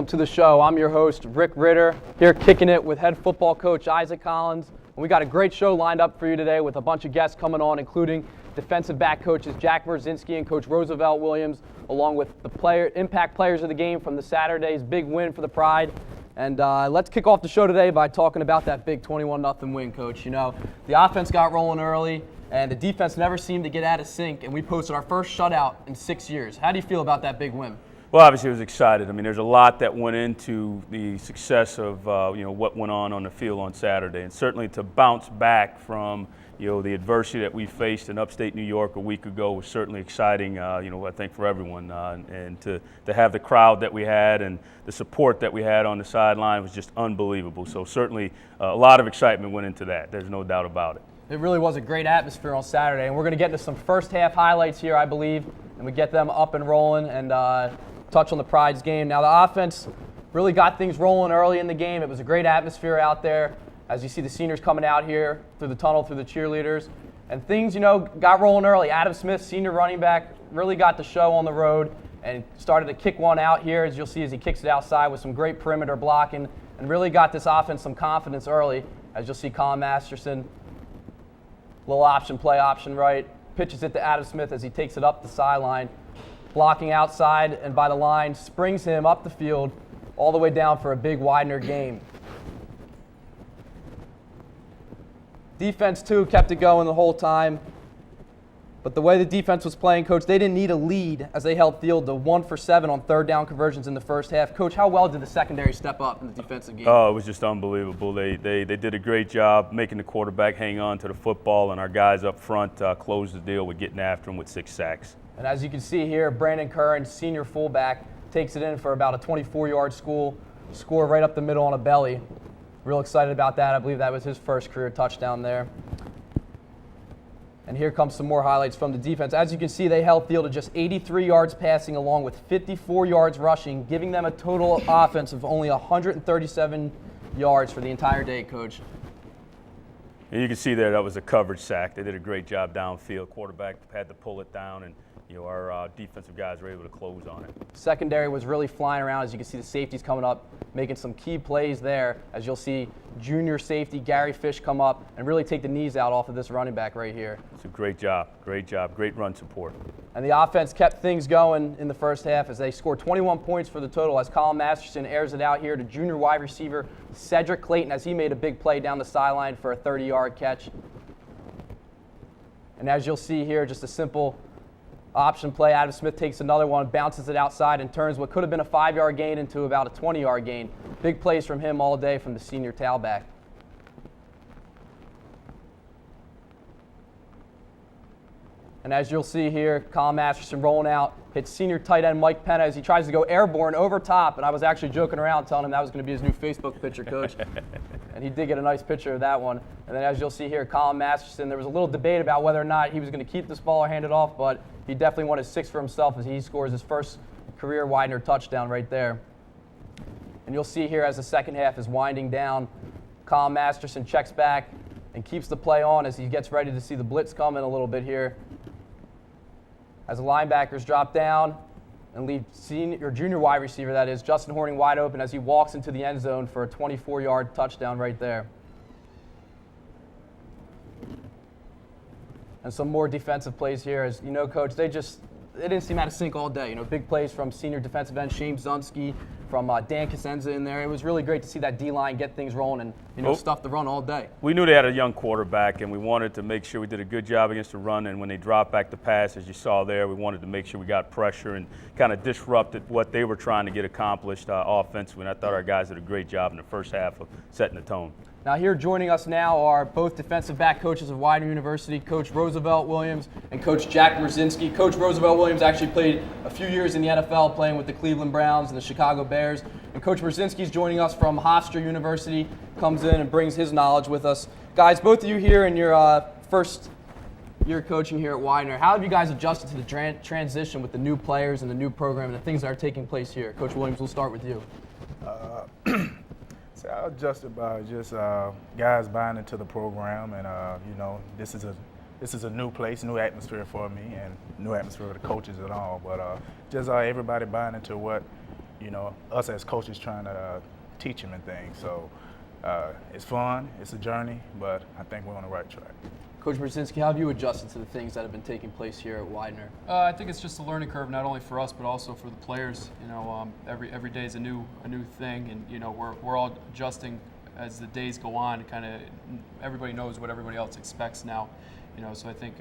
to the show. I'm your host, Rick Ritter, here kicking it with head football coach Isaac Collins. And we got a great show lined up for you today with a bunch of guests coming on, including defensive back coaches Jack Merzinski and Coach Roosevelt Williams, along with the impact players of the game from the Saturday's big win for the Pride. And let's kick off the show today by talking about that big 21-0 win, Coach. You know, the offense got rolling early, and the defense never seemed to get out of sync, and we posted our first shutout in 6 years. How do you feel about that big win? Well, obviously, I was excited. I mean, there's a lot that went into the success of what went on the field on Saturday, and certainly to bounce back from the adversity that we faced in upstate New York a week ago was certainly exciting. I think for everyone, and to have the crowd that we had and the support that we had on the sideline was just unbelievable. So certainly, a lot of excitement went into that. There's no doubt about it. It really was a great atmosphere on Saturday, and we're going to get into some first half highlights here, I believe, and we get them up and rolling and touch on the Pride's game. Now, the offense really got things rolling early in the game. It was a great atmosphere out there as you see the seniors coming out here through the tunnel, through the cheerleaders. And things, got rolling early. Adam Smith, senior running back, really got the show on the road and started to kick one out here, as you'll see as he kicks it outside with some great perimeter blocking and really got this offense some confidence early, as you'll see Colin Masterson, little option play, option right, pitches it to Adam Smith as he takes it up the sideline. Blocking outside and by the line, springs him up the field all the way down for a big Widener gain. Defense, too, kept it going the whole time. But the way the defense was playing, Coach, they didn't need a lead as they held field to 1 for 7 on third down conversions in the first half. Coach, how well did the secondary step up in the defensive game? Oh, it was just unbelievable. They did a great job making the quarterback hang on to the football, and our guys up front closed the deal with getting after him with 6 sacks. And as you can see here, Brandon Curran, senior fullback, takes it in for about a 24-yard score right up the middle on a belly. Real excited about that. I believe that was his first career touchdown there. And here comes some more highlights from the defense. As you can see, they held field to just 83 yards passing along with 54 yards rushing, giving them a total offense of only 137 yards for the entire day, Coach. And you can see there that was a coverage sack. They did a great job downfield. Quarterback had to pull it down, and our defensive guys were able to close on it. Secondary was really flying around. As you can see, the safeties coming up, making some key plays there. As you'll see, junior safety Gary Fish come up and really take the knees out off of this running back right here. It's a great job, great run support. And the offense kept things going in the first half as they scored 21 points for the total as Colin Masterson airs it out here to junior wide receiver Cedric Clayton as he made a big play down the sideline for a 30-yard catch. And as you'll see here, just a simple option play. Adam Smith takes another one, bounces it outside, and turns what could have been a 5-yard gain into about a 20-yard gain. Big plays from him all day from the senior tailback. And as you'll see here, Colin Masterson rolling out, hits senior tight end Mike Penna as he tries to go airborne over top. And I was actually joking around telling him that was going to be his new Facebook picture, Coach. And he did get a nice picture of that one. And then as you'll see here, Colin Masterson, there was a little debate about whether or not he was going to keep this ball or hand it off, but he definitely wanted 6 for himself as he scores his first career Widener touchdown right there. And you'll see here as the second half is winding down, Colin Masterson checks back and keeps the play on as he gets ready to see the blitz come in a little bit here. As the linebackers drop down and leave junior wide receiver, that is, Justin Horning wide open as he walks into the end zone for a 24-yard touchdown right there. And some more defensive plays here. As you know, Coach, they didn't seem out of sync all day. Big plays from senior defensive end Shane Zunski, from Dan Cosenza in there. It was really great to see that D-line get things rolling and stuff the run all day. We knew they had a young quarterback, and we wanted to make sure we did a good job against the run. And when they dropped back the pass, as you saw there, we wanted to make sure we got pressure and kind of disrupted what they were trying to get accomplished offensively. And I thought our guys did a great job in the first half of setting the tone. Now here joining us now are both defensive back coaches of Widener University, Coach Roosevelt Williams and Coach Jack Merzinski. Coach Roosevelt Williams actually played a few years in the NFL playing with the Cleveland Browns and the Chicago Bears. And Coach Merzinski is joining us from Hofstra University, comes in and brings his knowledge with us. Guys, both of you here in your first year coaching here at Widener, how have you guys adjusted to the transition with the new players and the new program and the things that are taking place here? Coach Williams, we'll start with you. So I adjusted by just guys buying into the program, and this is a new place, new atmosphere for me, and new atmosphere for the coaches and all. But just everybody buying into what you know, us as coaches trying to teach them and things. So it's fun, it's a journey, but I think we're on the right track. Coach Brzezinski, how have you adjusted to the things that have been taking place here at Widener? I think it's just a learning curve, not only for us but also for the players. You know, every day is a new thing, and you know we're all adjusting as the days go on. Kind of everybody knows what everybody else expects now. You know, so I think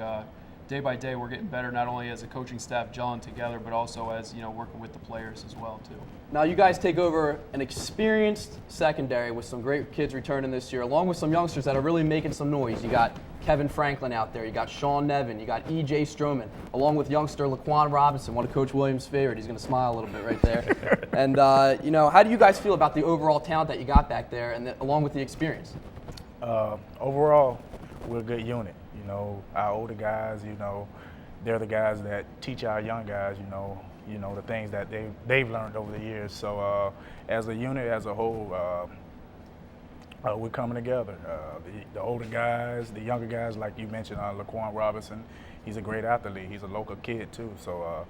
day by day we're getting better, not only as a coaching staff gelling together, but also as working with the players as well too. Now you guys take over an experienced secondary with some great kids returning this year, along with some youngsters that are really making some noise. You got Kevin Franklin out there, you got Sean Nevin, you got E.J. Stroman, along with youngster Laquan Robinson, one of Coach Williams' favorite. He's going to smile a little bit right there. And how do you guys feel about the overall talent that you got back there, and along with the experience? Overall, we're a good unit. You know, our older guys, they're the guys that teach our young guys, the things that they've learned over the years. So as a unit, as a whole, we're coming together. The older guys, the younger guys, like you mentioned, Laquan Robinson, he's a great athlete. He's a local kid too. So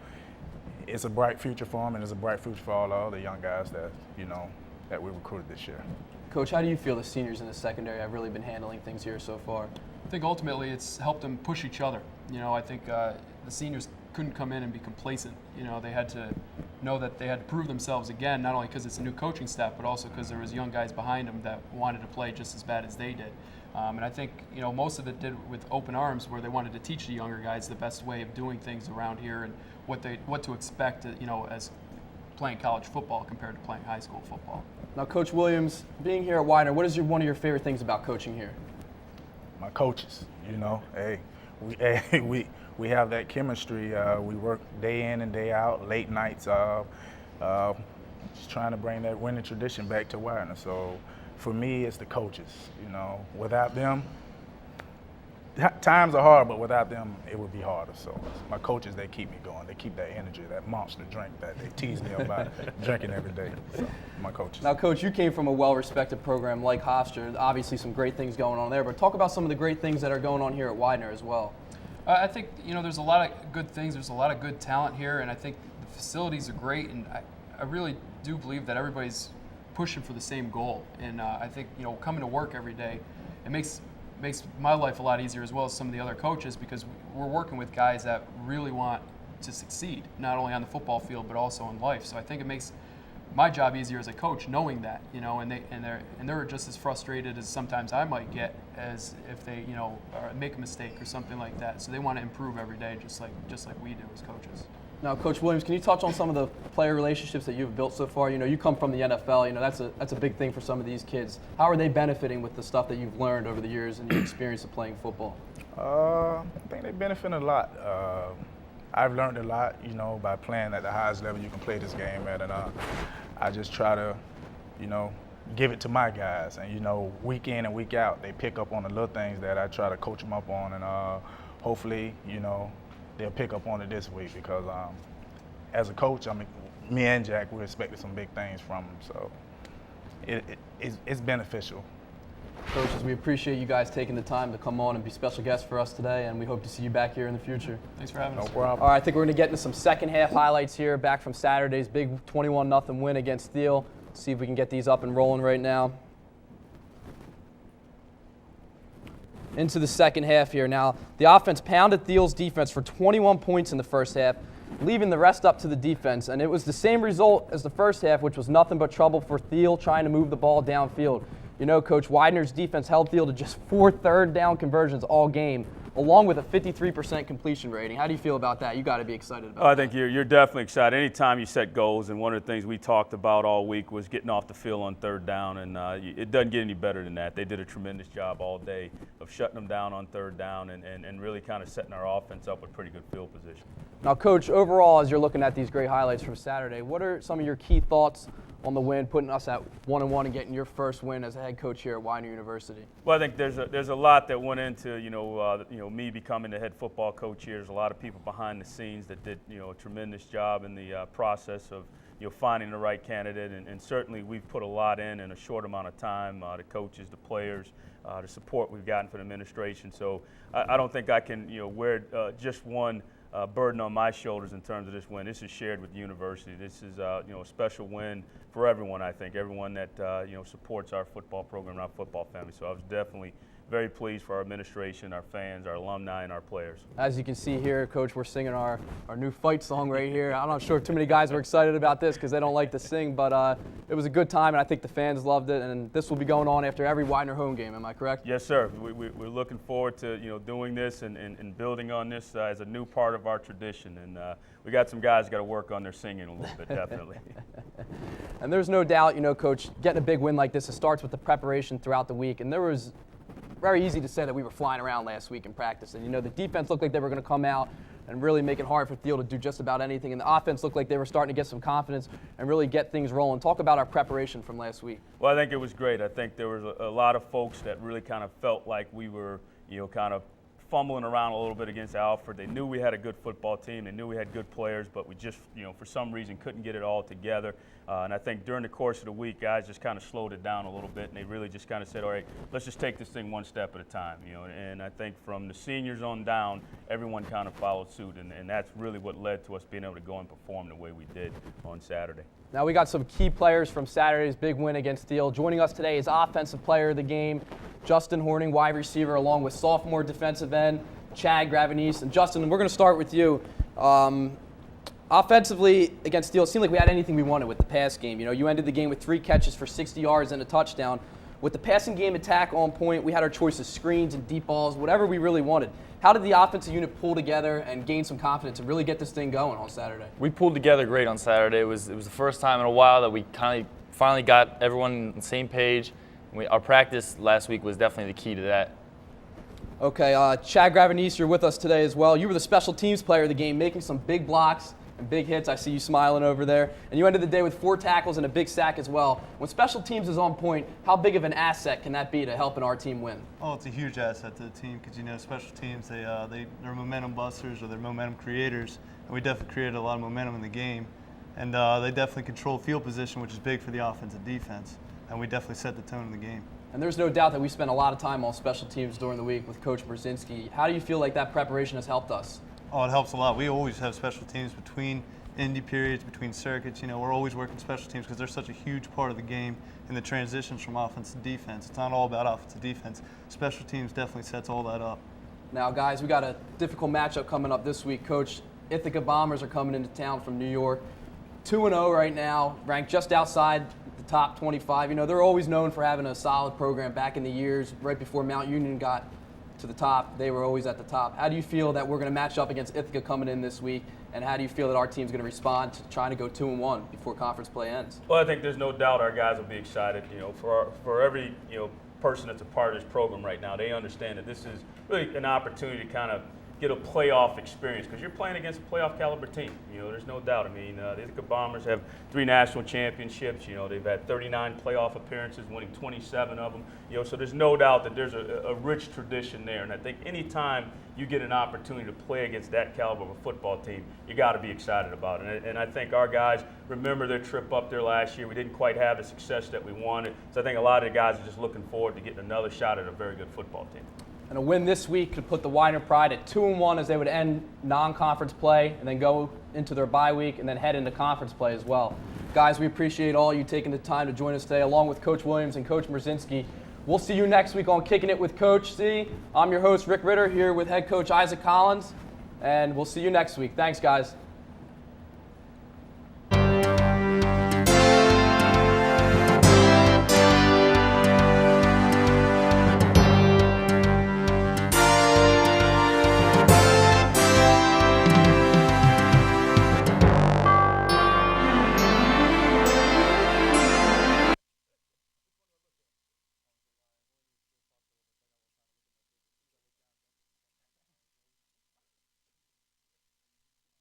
it's a bright future for him, and it's a bright future for all the other young guys that we recruited this year. Coach, how do you feel the seniors in the secondary have really been handling things here so far? I think ultimately it's helped them push each other. I think the seniors couldn't come in and be complacent. They had to know that they had to prove themselves again, not only because it's a new coaching staff, but also because there was young guys behind them that wanted to play just as bad as they did. And I think most of it did with open arms, where they wanted to teach the younger guys the best way of doing things around here and what to expect, as playing college football compared to playing high school football. Now, Coach Williams, being here at Widener, what is one of your favorite things about coaching here? My coaches, we have that chemistry. We work day in and day out, late nights, just trying to bring that winning tradition back to Widener. So for me, it's the coaches. Without them, times are hard, but without them, it would be harder. So my coaches, they keep me going. They keep that energy, that monster drink that they tease me about drinking every day. So my coaches. Now, Coach, you came from a well-respected program like Hofstra. Obviously, some great things going on there. But talk about some of the great things that are going on here at Widener as well. I think there's a lot of good things. There's a lot of good talent here, and I think the facilities are great. And I really do believe that everybody's pushing for the same goal. And I think coming to work every day, it makes my life a lot easier, as well as some of the other coaches, because we're working with guys that really want to succeed, not only on the football field but also in life. So I think it makes my job easier as a coach, knowing that, and they're just as frustrated as sometimes I might get as if they make a mistake or something like that. So they want to improve every day, just like we do as coaches. Now, Coach Williams, can you touch on some of the player relationships that you've built so far? You come from the NFL. That's a big thing for some of these kids. How are they benefiting with the stuff that you've learned over the years and your experience of playing football? I think they benefit a lot. I've learned a lot, by playing at the highest level you can play this game at, and I just try to, give it to my guys. And week in and week out, they pick up on the little things that I try to coach them up on, and hopefully, they'll pick up on it this week, because as a coach, me and Jack, we're expecting some big things from them. So it's beneficial. Coaches, we appreciate you guys taking the time to come on and be special guests for us today, and we hope to see you back here in the future. Thanks for having us. No problem. All right, I think we're going to get into some second half highlights here, back from Saturday's big 21-0 win against Steele. See if we can get these up and rolling right now. Into the second half here. Now, the offense pounded Thiel's defense for 21 points in the first half, leaving the rest up to the defense. And it was the same result as the first half, which was nothing but trouble for Thiel trying to move the ball downfield. Coach, Widener's defense held Thiel to just 4 third down conversions all game, along with a 53% completion rating. How do you feel about that? You got to be excited about that. I think you're definitely excited. Anytime you set goals, and one of the things we talked about all week was getting off the field on third down, and it doesn't get any better than that. They did a tremendous job all day of shutting them down on third down and really kind of setting our offense up with pretty good field position. Now, Coach, overall, as you're looking at these great highlights from Saturday, what are some of your key thoughts on the win, putting us at 1-1 and getting your first win as a head coach here at Widener University? Well, I think there's a lot that went into me becoming the head football coach here. There's a lot of people behind the scenes that did a tremendous job in the process of finding the right candidate, and certainly we've put a lot in a short amount of time. The coaches, the players, the support we've gotten from the administration. So I don't think I can wear just one burden on my shoulders in terms of this win. This is shared with the university. This is a special win for everyone, I think, everyone that supports our football program and our football family. So I was definitely very pleased for our administration, our fans, our alumni, and our players. As you can see here, Coach, we're singing our new fight song right here. I'm not sure if too many guys were excited about this because they don't like to sing, but it was a good time, and I think the fans loved it, and this will be going on after every Widener home game. Am I correct? Yes, sir. We're looking forward to doing this and building on this as a new part of our tradition, and we got some guys got to work on their singing a little bit, definitely. And there's no doubt, Coach, getting a big win like this, it starts with the preparation throughout the week, and there was very easy to say that we were flying around last week in practice. And, the defense looked like they were going to come out and really make it hard for Thiel to do just about anything. And the offense looked like they were starting to get some confidence and really get things rolling. Talk about our preparation from last week. Well, I think it was great. I think there was a lot of folks that really kind of felt like we were, kind of fumbling around a little bit against Alfred. They knew we had a good football team. They knew we had good players, but we just, for some reason couldn't get it all together. And I think during the course of the week, guys just kind of slowed it down a little bit, and they really just kind of said, all right, let's just take this thing one step at a time, And I think from the seniors on down, everyone kind of followed suit, and that's really what led to us being able to go and perform the way we did on Saturday. Now we got some key players from Saturday's big win against Thiel. Joining us today is Offensive Player of the Game, Justin Horning, wide receiver, along with sophomore defensive end, Chad Gravenese. And Justin, we're going to start with you. Offensively against Thiel, it seemed like we had anything we wanted with the pass game. You ended the game with 3 catches for 60 yards and a touchdown. With the passing game attack on point, we had our choice of screens and deep balls, whatever we really wanted. How did the offensive unit pull together and gain some confidence and really get this thing going on Saturday? We pulled together great on Saturday. It was the first time in a while that we kind of finally got everyone on the same page. Our practice last week was definitely the key to that. Okay, Chad Gravenese, you're with us today as well. You were the special teams player of the game, making some big blocks and big hits. I see you smiling over there. And you ended the day with 4 tackles and a big sack as well. When special teams is on point, how big of an asset can that be to helping our team win? Oh, it's a huge asset to the team because, special teams, they're momentum busters or they're momentum creators. And we definitely created a lot of momentum in the game. And they definitely control field position, which is big for the offense and defense. And we definitely set the tone of the game. And there's no doubt that we spent a lot of time on special teams during the week with Coach Brzezinski. How do you feel like that preparation has helped us? Oh, it helps a lot. We always have special teams between indie periods, between circuits. We're always working special teams because they're such a huge part of the game in the transitions from offense to defense. It's not all about offense to defense. Special teams definitely sets all that up. Now, guys, we got a difficult matchup coming up this week. Coach, Ithaca Bombers are coming into town from New York. 2-0 right now, ranked just outside the top 25. They're always known for having a solid program back in the years. Right before Mount Union got to the top, they were always at the top. How do you feel that we're going to match up against Ithaca coming in this week, and how do you feel that our team's going to respond to trying to go 2-1 before conference play ends? Well, I think there's no doubt our guys will be excited. For every person that's a part of this program right now, they understand that this is really an opportunity to kind of get a playoff experience because you're playing against a playoff caliber team. There's no doubt. The Ithaca Bombers have 3 national championships. They've had 39 playoff appearances, winning 27 of them. So there's no doubt that there's a rich tradition there. And I think any time you get an opportunity to play against that caliber of a football team, you got to be excited about it. And I think our guys remember their trip up there last year. We didn't quite have the success that we wanted. So I think a lot of the guys are just looking forward to getting another shot at a very good football team. And a win this week could put the Widener Pride at 2-1 as they would end non-conference play and then go into their bye week and then head into conference play as well. Guys, we appreciate all you taking the time to join us today, along with Coach Williams and Coach Brzezinski. We'll see you next week on Kicking It with Coach C. I'm your host, Rick Ritter, here with head coach Isaac Collins, and we'll see you next week. Thanks, guys.